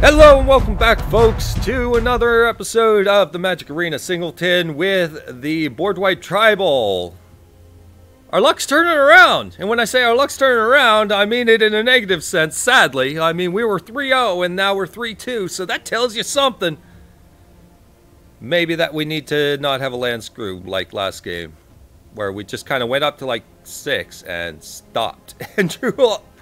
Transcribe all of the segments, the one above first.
Hello and welcome back, folks, to another episode of the Magic Arena Singleton with the Boardwipe Tribal. Our luck's turning around, and when I say our luck's turning around, I mean it in a negative sense, sadly. I mean, we were 3-0 and now we're 3-2, so that tells you something. Maybe that we need to not have a land screw like last game, where we just kind of went up to like 6 and stopped, and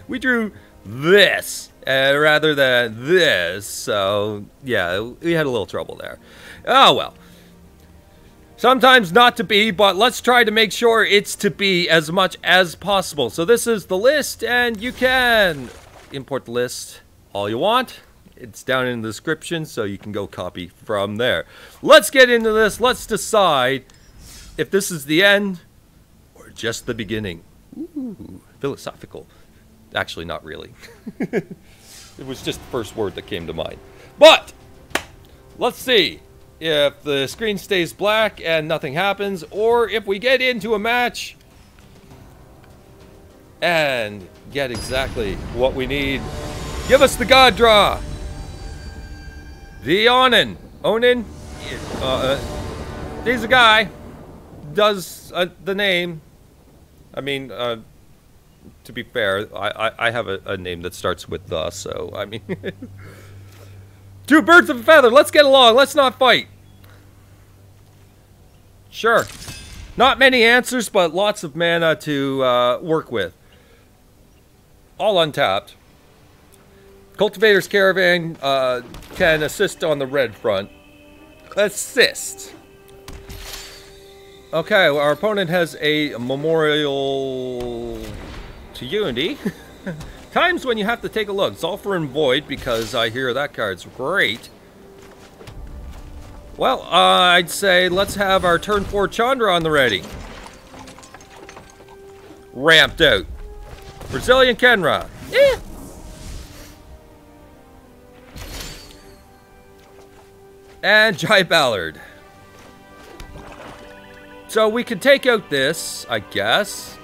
we drew this. Rather than this, so yeah, we had a little trouble there. Oh well. Sometimes not to be, but let's try to make sure it's to be as much as possible. So this is the list, and you can import the list all you want. It's down in the description, so you can go copy from there. Let's get into this. Let's decide if this is the end or just the beginning. Ooh, philosophical. Actually, not really. It was just the first word that came to mind. But let's see if the screen stays black and nothing happens, or if we get into a match and get exactly what we need. Give us the god draw. The Onin. He's a guy. Does the name. I mean, to be fair, I have a name that starts with the, so, I mean... Two birds of a feather, let's get along, let's not fight! Sure. Not many answers, but lots of mana to work with. All untapped. Cultivator's Caravan can assist on the red front. Assist! Okay, well, our opponent has a memorial... to Unity. Times when you have to take a look. Sulfur and Void, because I hear that card's great. Well, I'd say let's have our turn 4 Chandra on the ready. Ramped out. Brazilian Kenra. Eh. And Jai Ballard. So we can take out this, I guess.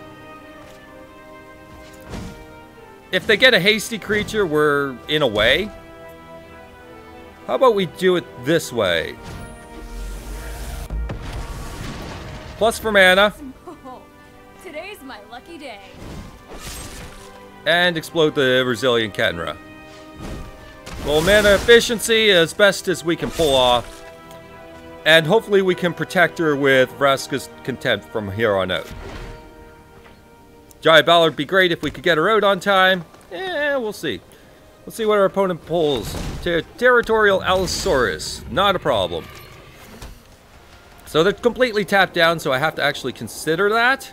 If they get a hasty creature, we're in a way. How about we do it this way? Plus for mana. Oh, today's my lucky day. And explode the Brazilian Kenra. Well, mana efficiency as best as we can pull off. And hopefully we can protect her with Vraska's Contempt from here on out. Jai Ballard would be great if we could get her out on time. We'll see. Let's see what our opponent pulls. Territorial Allosaurus. Not a problem. So they're completely tapped down, so I have to actually consider that.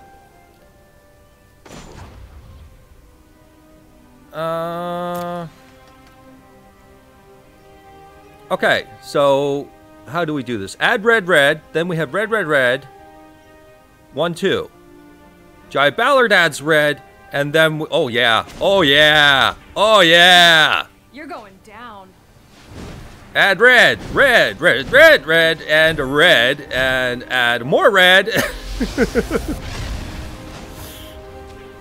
Okay, so how do we do this? Add red, then we have red. 1, 2. Jai Ballard adds red, and then oh yeah, You're going down. Add red, and a red, and add more red.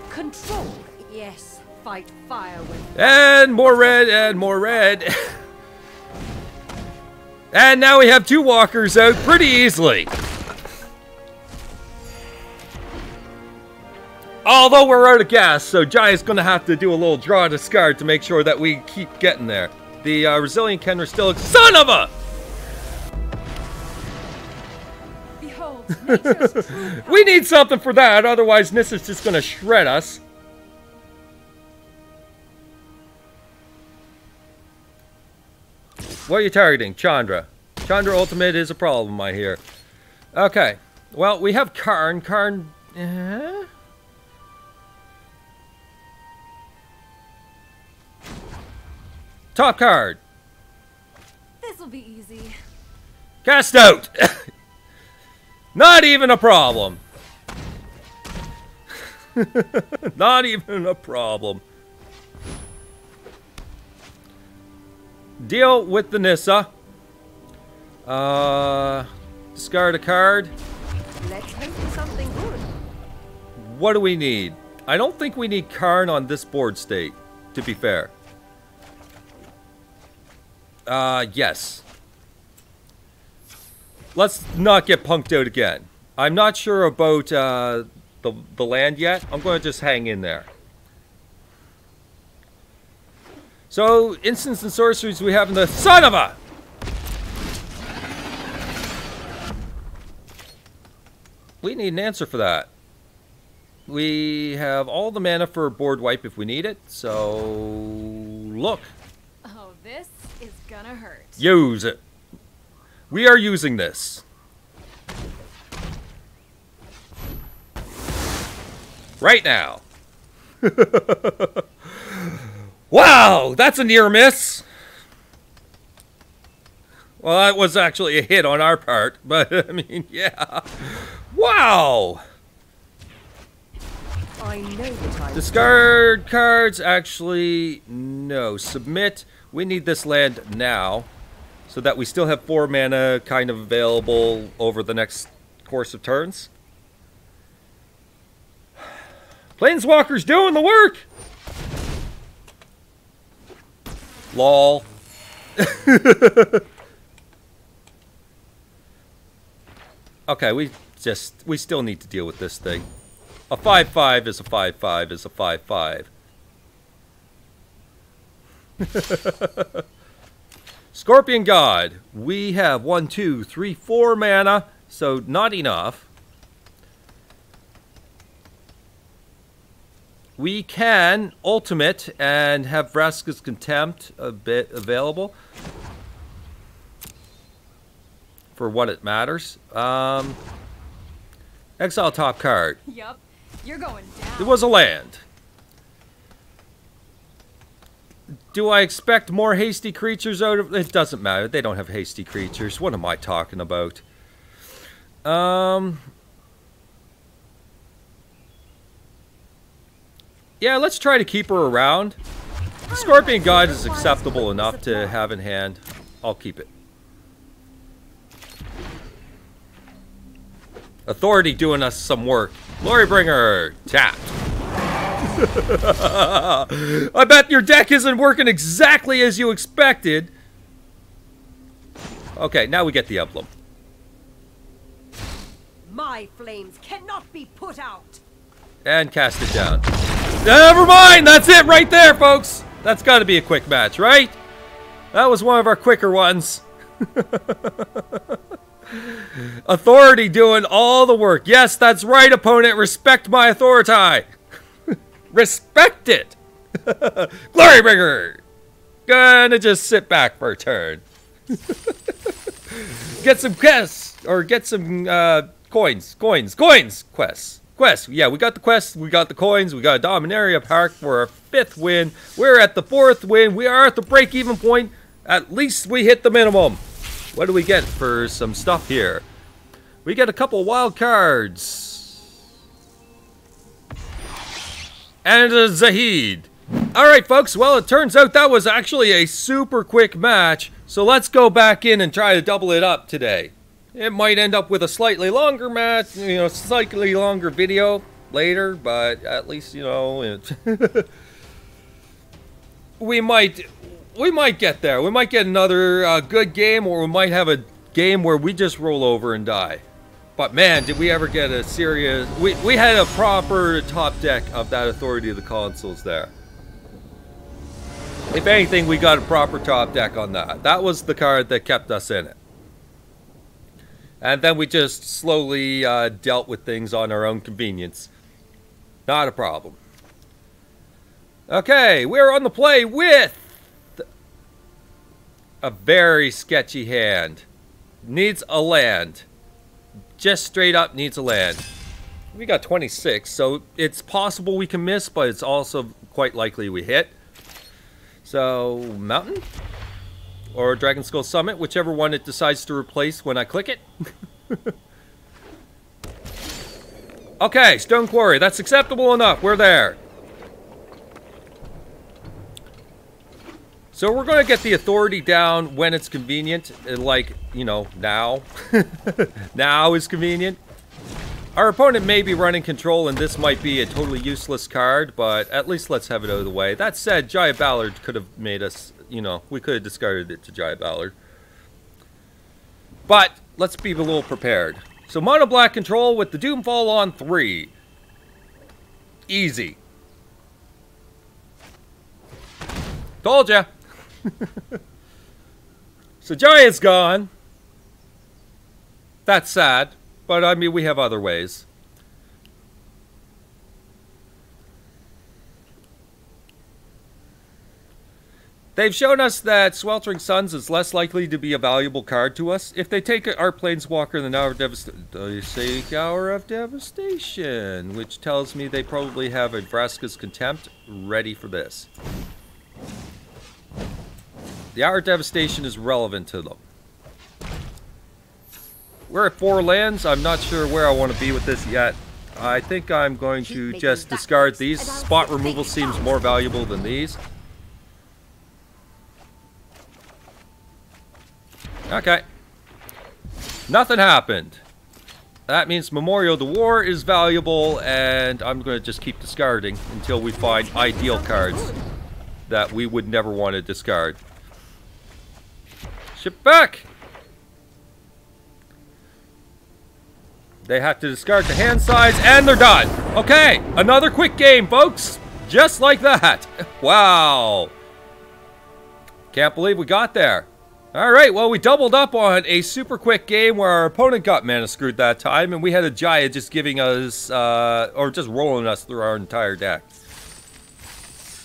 Control, yes. Fight fire with. And more red, and now we have 2 walkers out pretty easily. Although we're out of gas, so Jai is going to have to do a little draw discard to make sure that we keep getting there. The Brazilian Kenra still... Son of a! Behold, nature's true power. We need something for that, otherwise Nissa's just going to shred us. What are you targeting? Chandra. Chandra Ultimate is a problem, I hear. Okay. Well, we have Karn. Karn... Top card. This'll be easy. Cast out. Not even a problem. Not even a problem. Deal with the Nissa. Discard a card. Let's hope for something good. What do we need? I don't think we need Karn on this board state, to be fair. Yes. Let's not get punked out again. I'm not sure about the land yet. I'm going to just hang in there. So, instants and sorceries we have in the son of a... We need an answer for that. We have all the mana for a board wipe if we need it, so... Look. Oh, this is gonna hurt. Use it. We are using this. Right now. Wow, that's a near miss. Well, that was actually a hit on our part, but I mean, yeah. Wow. I know that I Discard cards. Actually, no. Submit. We need this land now, so that we still have 4 mana kind of available over the next course of turns. Planeswalker's doing the work. Lol. Okay, we still need to deal with this thing. A 5/5 is a 5/5 is a 5/5. Scorpion God. We have 1, 2, 3, 4 mana, so not enough. We can ultimate and have Vraska's Contempt a bit available for what it matters. Exile top card. Yup, you're going down. It was a land. Do I expect more hasty creatures out of it? Doesn't matter. They don't have hasty creatures. What am I talking about? Yeah, let's try to keep her around. The Scorpion God is acceptable enough to have in hand. I'll keep it. Authority doing us some work. Glorybringer, tapped. I bet your deck isn't working exactly as you expected. Okay, now we get the emblem. My flames cannot be put out. And cast it down. Never mind! That's it right there, folks! That's got to be a quick match, right? That was one of our quicker ones. Authority doing all the work. Yes, that's right, opponent. Respect my authority. Respect it. Glorybringer. Gonna just sit back for a turn. Get some quests. Or get some coins. Quests. Yeah, we got the quests, we got the coins, we got a Dominaria Park for our 5th win. We're at the 4th win. We are at the break-even point. At least we hit the minimum. What do we get for some stuff here? We get a couple wild cards. And a Zahid. Alright, folks. Well, it turns out that was actually a super quick match. So let's go back in and try to double it up today. It might end up with a slightly longer match, you know, slightly longer video later, but at least, you know, we might get there. We might get another good game, or we might have a game where we just roll over and die. But man, did we ever get a serious... We had a proper top deck of that Authority of the Consuls there. If anything, we got a proper top deck on that. That was the card that kept us in it. And then we just slowly dealt with things on our own convenience. Not a problem. Okay, we're on the play with a very sketchy hand. Needs a land. Just straight up needs a land. We got 26, so it's possible we can miss, but it's also quite likely we hit. So, Mountain? Or Dragon Skull Summit, whichever one it decides to replace when I click it. Okay, Stone Quarry. That's acceptable enough. We're there. So we're going to get the Authority down when it's convenient. Like, you know, now. Now is convenient. Our opponent may be running control, and this might be a totally useless card, but at least let's have it out of the way. That said, Giant Ballard could have made us, you know, we could have discarded it to Giant Ballard. But let's be a little prepared. So mono black control with the Doomfall on 3. Easy. Told ya. So Giant's gone. That's sad, but I mean we have other ways. They've shown us that Sweltering Suns is less likely to be a valuable card to us. If they take our Planeswalker in the Hour of Devastation, which tells me they probably have a Vraska's Contempt ready for this. The Hour of Devastation is relevant to them. We're at 4 lands. I'm not sure where I want to be with this yet. I think I'm going to just discard these. Spot removal seems more valuable than these. Okay. Nothing happened. That means Memorial to War is valuable, and I'm going to just keep discarding until we find ideal cards that we would never want to discard. Ship back! They have to discard the hand size, and they're done! Okay, another quick game, folks! Just like that! Wow! Can't believe we got there. Alright, well, we doubled up on a super quick game where our opponent got mana screwed that time, and we had a Giant just giving us, or just rolling us through our entire deck.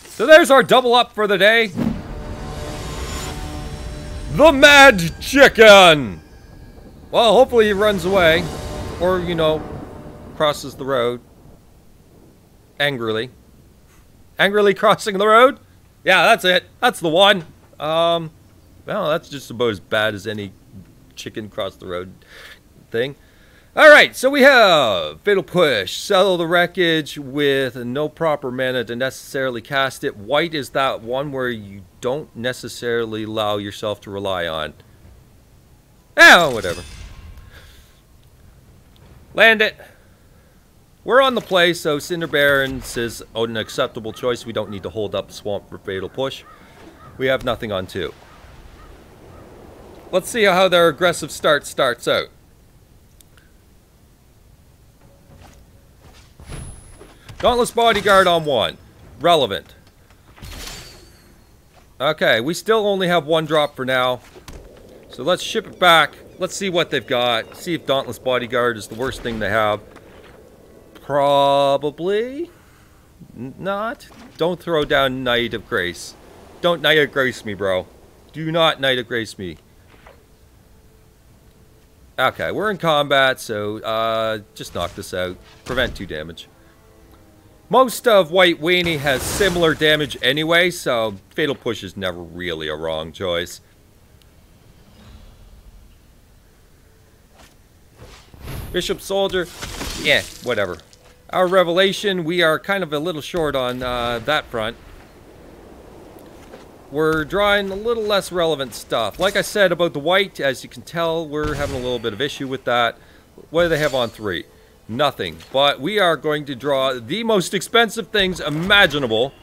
So there's our double up for the day. The Mad Chicken! Well, hopefully he runs away. Or, you know, crosses the road. Angrily. Angrily crossing the road? Yeah, that's it. That's the one. Well, that's just about as bad as any chicken cross the road thing. Alright, so we have Fatal Push, Settle the Wreckage with no proper mana to necessarily cast it. White is that one where you don't necessarily allow yourself to rely on. Oh, whatever. Land it. We're on the play, so Cinder Barrens is an acceptable choice. We don't need to hold up the swamp for Fatal Push. We have nothing on 2. Let's see how their aggressive start starts out. Dauntless Bodyguard on 1. Relevant. Okay, we still only have 1 drop for now. So let's ship it back. Let's see what they've got. See if Dauntless Bodyguard is the worst thing they have. Probably not. Don't throw down Knight of Grace. Don't Knight of Grace me, bro. Do not Knight of Grace me. Okay, we're in combat, so just knock this out. Prevent 2 damage. Most of White Weenie has similar damage anyway, so Fatal Push is never really a wrong choice. Bishop Soldier, yeah, whatever. Our Revelation, we are kind of a little short on that front. We're drawing a little less relevant stuff. Like I said about the white, as you can tell, we're having a little bit of issue with that. What do they have on 3? Nothing. But we are going to draw the most expensive things imaginable.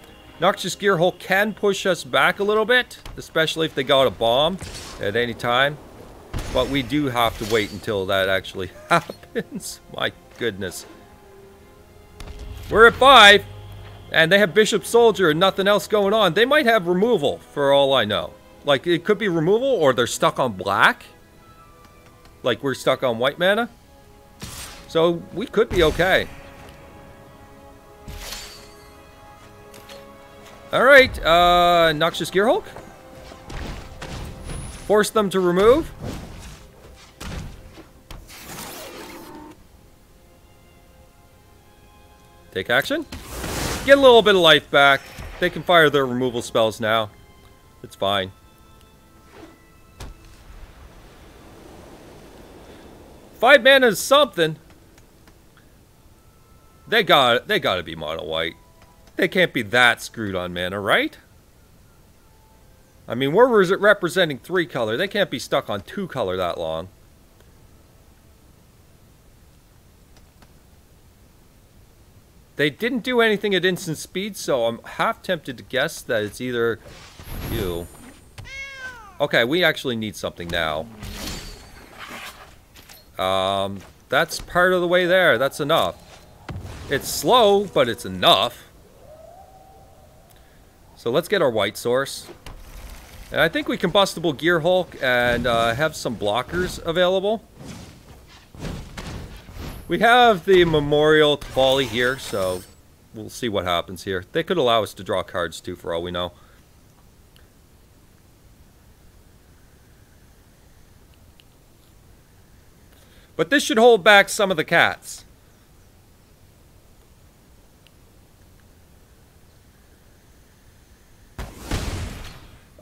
Noxious Gearhulk can push us back a little bit, especially if they got a bomb at any time. But we do have to wait until that actually happens. My goodness. We're at 5. And they have Bishop Soldier and nothing else going on. They might have removal, for all I know. Like, it could be removal, or they're stuck on black. Like, we're stuck on white mana. So, we could be okay. Alright, Noxious Gearhulk. Force them to remove. Take action. Get a little bit of life back. They can fire their removal spells now. It's fine. Five mana is something. They gotta be mono white. They can't be that screwed on mana, right? I mean, we're representing 3 color. They can't be stuck on 2 color that long. They didn't do anything at instant speed, so I'm half tempted to guess that it's either you. Okay, we actually need something now. That's part of the way there. That's enough. It's slow, but it's enough. So let's get our white source. And I think we combustible Gearhulk and have some blockers available. We have the Memorial to Folly here, so we'll see what happens here. They could allow us to draw cards too, for all we know. But this should hold back some of the cats.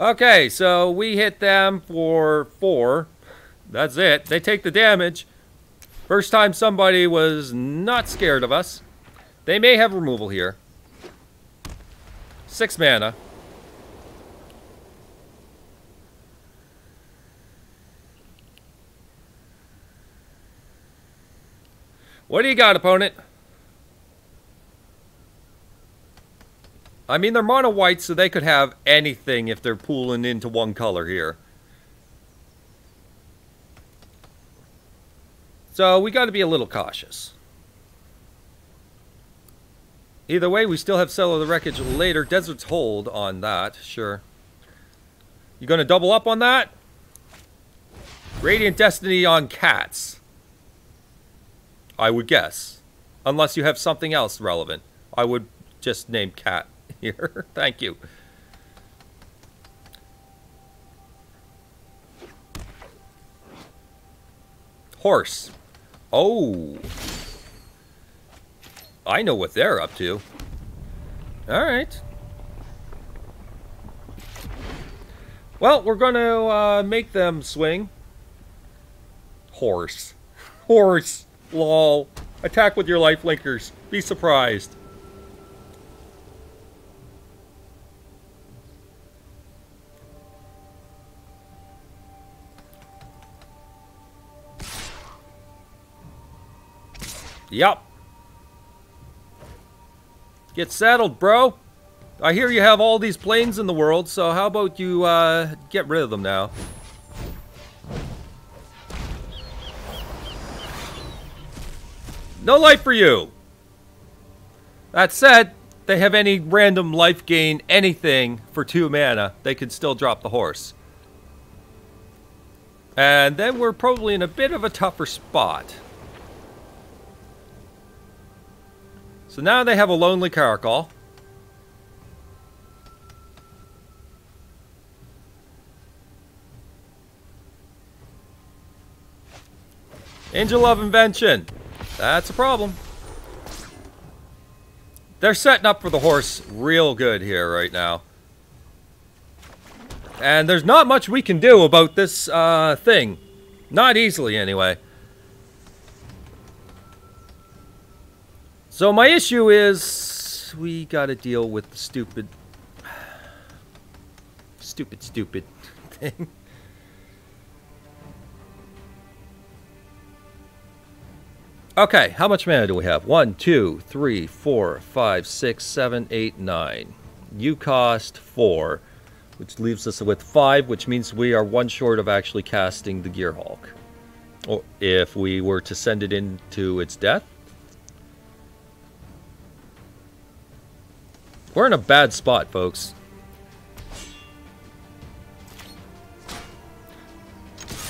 Okay, so we hit them for 4. That's it. They take the damage. First time somebody was not scared of us. They may have removal here. 6 mana. What do you got, opponent? I mean, they're mono white, so they could have anything if they're pooling into one color here. So we got to be a little cautious. Either way, we still have Settle the Wreckage later. Desert's Hold on that, sure. You going to double up on that? Radiant Destiny on cats. I would guess. Unless you have something else relevant. I would just name cat here. Thank you. Horse. Oh. I know what they're up to. Alright. Well, we're going to make them swing. Horse. Horse. Lol. Attack with your life linkers. Be surprised. Yup. Get settled, bro. I hear you have all these planes in the world, so how about you get rid of them now? No life for you. That said, they have any random life gain anything for 2 mana, they could still drop the horse. And then we're probably in a bit of a tougher spot. So now they have a Lonely Caracal. Angel of Invention. That's a problem. They're setting up for the horse real good here right now. And there's not much we can do about this thing. Not easily, anyway. So my issue is we gotta deal with the stupid thing. Okay, how much mana do we have? 1, 2, 3, 4, 5, 6, 7, 8, 9. You cost 4, which leaves us with 5, which means we are 1 short of actually casting the Gearhulk. Or if we were to send it into its death. We're in a bad spot, folks.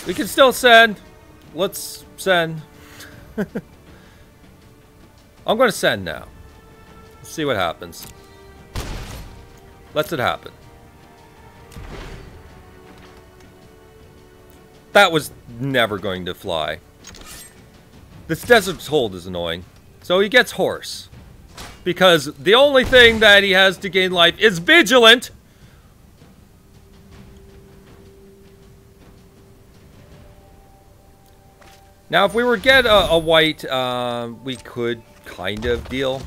We can still send. Let's send. I'm going to send now. Let's see what happens. Let's it happen. That was never going to fly. This Desert's Hold is annoying. So he gets horse. Because the only thing that he has to gain life is Vigilant. Now, if we were to get a white, we could kind of deal.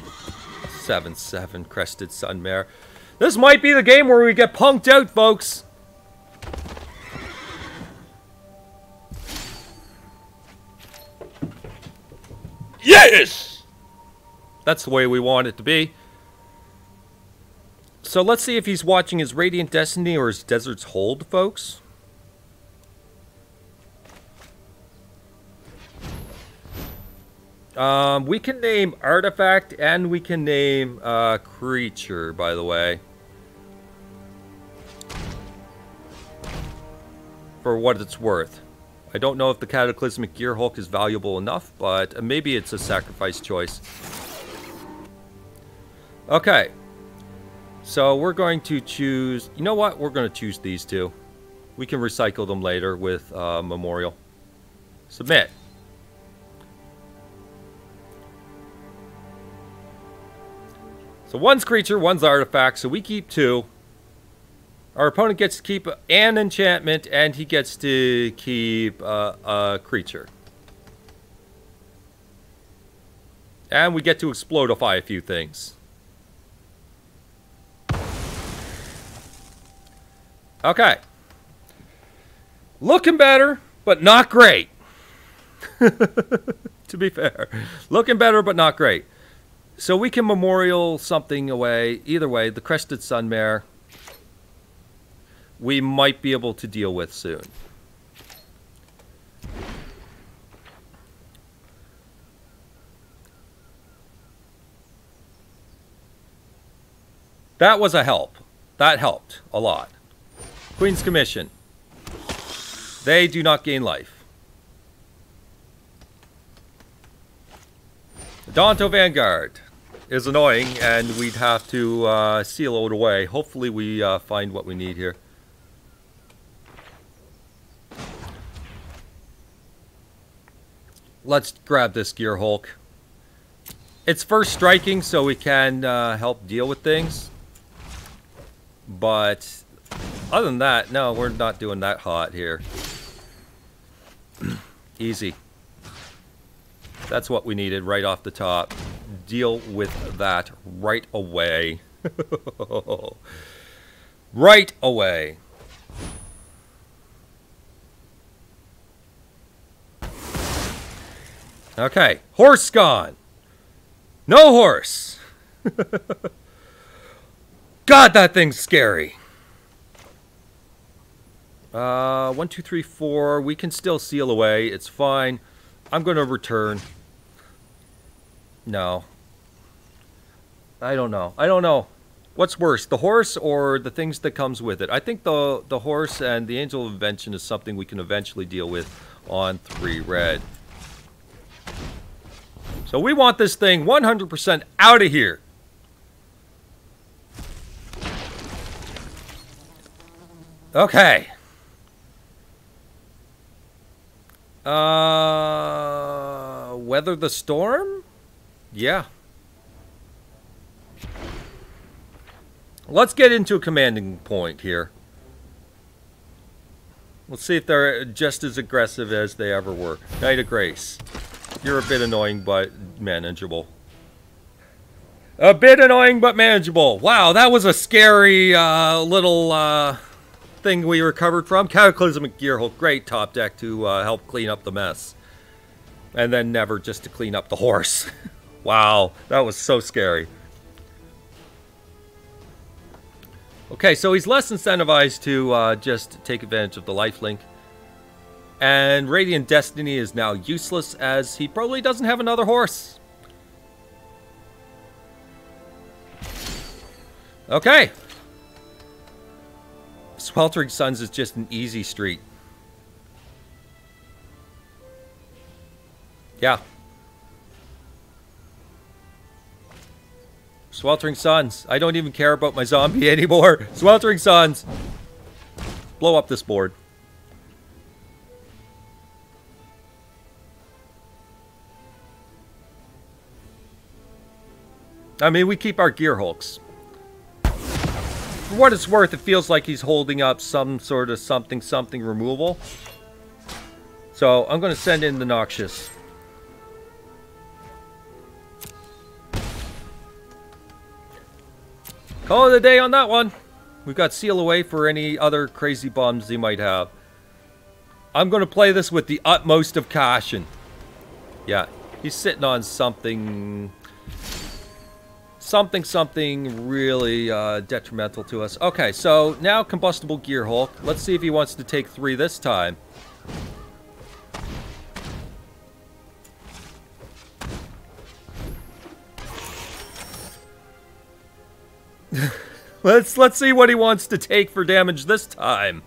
7/7 Crested Sunmare. This might be the game where we get punked out, folks. Yes! That's the way we want it to be. So let's see if he's watching his Radiant Destiny or his Desert's Hold, folks. We can name artifact and we can name creature, by the way. For what it's worth. I don't know if the Cataclysmic Gearhulk is valuable enough, but maybe it's a sacrifice choice. Okay. So we're going to choose... You know what? We're going to choose these two. We can recycle them later with Memorial. Submit. So one's creature, one's artifact, so we keep two. Our opponent gets to keep an enchantment, and he gets to keep a creature. And we get to explodify a few things. Okay. Looking better, but not great. To be fair. Looking better, but not great. So we can memorial something away. Either way, the Crested Sunmare we might be able to deal with soon. That was a help. That helped a lot. Queen's Commission. They do not gain life. Daunto Vanguard is annoying, and we'd have to seal it away. Hopefully we find what we need here. Let's grab this Gearhulk. It's first striking, so we can help deal with things. But other than that, no, we're not doing that hot here. Easy. That's what we needed right off the top. Deal with that right away. Right away. Okay, horse gone. No horse. God, that thing's scary. 1, 2, 3, 4. We can still seal away. It's fine. I'm going to return. No. I don't know. I don't know. What's worse, the horse or the things that comes with it? I think the horse and the Angel of Invention is something we can eventually deal with on 3 red. So we want this thing 100% out of here. Okay. Weather the storm? Yeah. Let's get into a commanding point here. Let's see if they're just as aggressive as they ever were. Knight of Grace. You're a bit annoying, but manageable. A bit annoying, but manageable. Wow, that was a scary little thing we recovered from. Cataclysmic Gearhulk, great top deck to help clean up the mess. And then never just to clean up the horse. Wow, that was so scary. Okay, so he's less incentivized to just take advantage of the lifelink. And Radiant Destiny is now useless as he probably doesn't have another horse. Okay. Sweltering Suns is just an easy street. Yeah. Sweltering Suns. I don't even care about my zombie anymore. Sweltering Suns. Blow up this board. I mean, we keep our Gearhulks. For what it's worth, it feels like he's holding up some sort of something removal. So, I'm going to send in the Noxious. Call it a day on that one. We've got Seal Away for any other crazy bombs he might have. I'm going to play this with the utmost of caution. Yeah, he's sitting on something. something really detrimental to us. Okay, so now Combustible Gearhulk. Let's see if he wants to take 3 this time. Let's see what he wants to take for damage this time.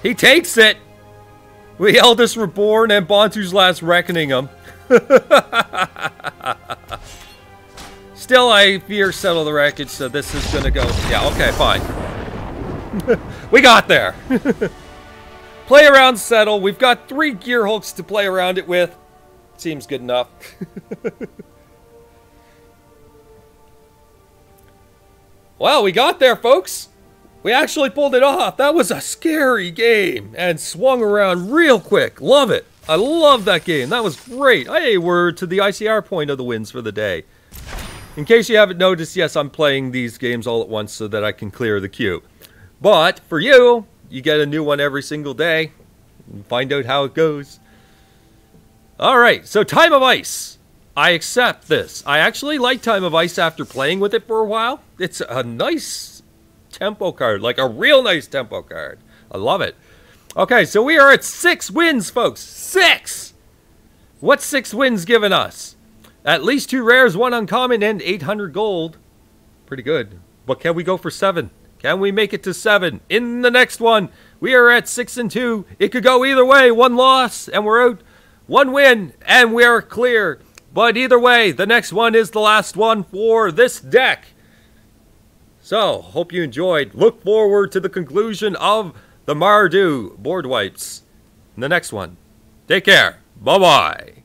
He takes it! We Eldest Reborn and Bontu's Last Reckoning him. Still, I fear Settle the Wreckage, so this is gonna go... Yeah, okay, fine. We got there! Play around Settle. We've got 3 Gearhulks to play around it with. Seems good enough. Well, we got there, folks. We actually pulled it off. That was a scary game and swung around real quick. Love it. I love that game. That was great. Hey, we're to the ICR point of the wins for the day. In case you haven't noticed, yes, I'm playing these games all at once so that I can clear the queue. But for you, you get a new one every single day. And find out how it goes. Alright, so Time of Ice. I accept this. I actually like Time of Ice after playing with it for a while. It's a nice tempo card, like a real nice tempo card. I love it. Okay, so we are at 6 wins, folks. 6! What's 6 wins giving us? At least 2 rares, 1 uncommon, and 800 gold. Pretty good. But can we go for 7? Can we make it to 7? In the next one, we are at 6 and 2. It could go either way. 1 loss, and we're out. 1 win, and we are clear. But either way, the next one is the last one for this deck. So, hope you enjoyed. Look forward to the conclusion of the Mardu Boardwipes in the next one. Take care. Bye-bye.